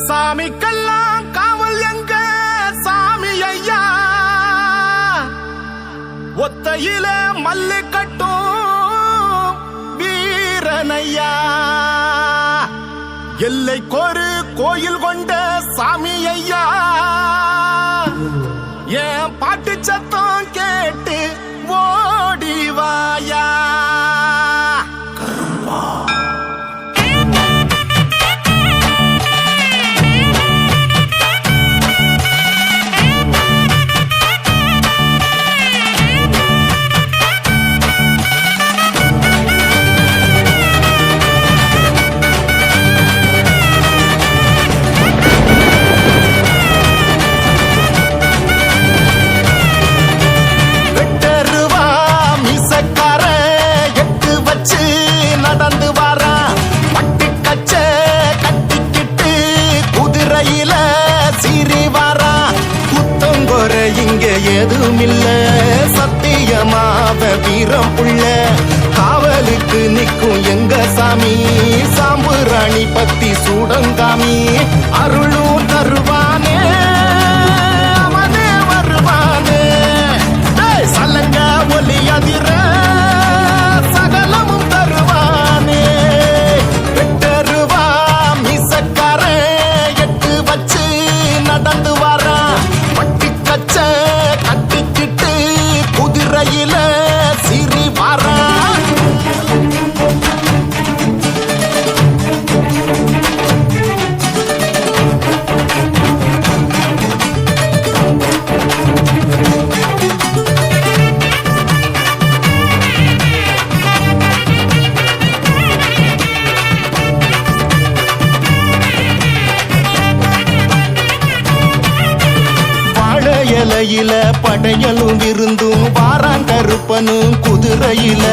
சாமிக்கெல்லாம் காவல் எங்க சாமி ஐயா, ஒத்தையில மல்லு கட்டும் வீரனையா, எல்லைக்கொரு கோயில் கொண்ட சாமி ஐயா, என் பாட்டு சத்தம் கேட்டு ஓடிவாயா. ஏதுமில்ல சத்தியமாவ வீரம் புள்ள, காவலுக்கு நிற்கும் எங்க சாமி, சாம்புராணி பத்தி சூடங்காமி, அருளும் தருவானே அவனே வருவானே, சலங்க ஒலி அதிர சகலமும் தருவானே. வெட்டருவா மீசக்கார எட்டு வச்சு நடந்து வாரா, பட்டி கச்ச கட்டிக்கிட்டு குதிரையில சிறி வாரா. இலையில படையலும் விருந்தும் வாராங்கருப்பனும் குதிரையில,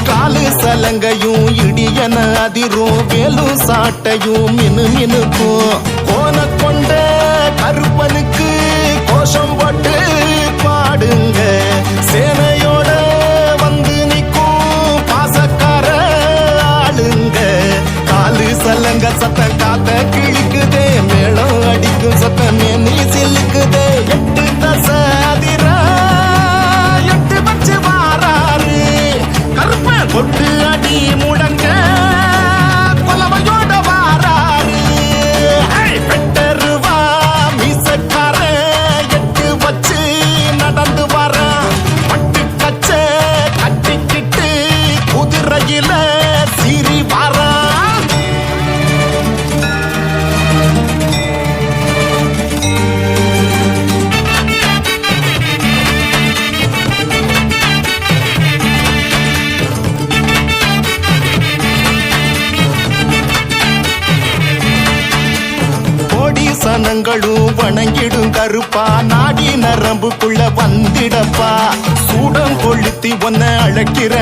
காலு சலங்கையும் இடியன அதிரும் வேலும் சாட்டையும் மினு மினுக்கும், கோன கொண்ட கருப்பனுக்கு கோஷம் போட்டு பாடுங்க, சேனையோட வந்து நிற்கும் பாசக்கார ஆளுங்க, காலு சலங்க சத்தம் காத்த கிழிக்குதே, மேளம் அடிக்கும் சத்தமே நீ சில்லுக்குதே, எட்டு தசதிரா எட்டு வச்சு வாராரு, கருப்ப கொட்டு அடி முழங்க கொலவையோட வாராரு. பெட்டருவா மீசக்கார எட்டு வச்சு நடந்து வாரா, பட்டு கச்ச கட்டிக்கிட்டு குதிரையில சிறி வாரா. சனங்களும் வணங்கிடும் கருப்பா, நாடி நரம்புக்குள்ள வந்திடப்பா, சூடம் கொளுத்தி ஒன்ன அழைக்கிற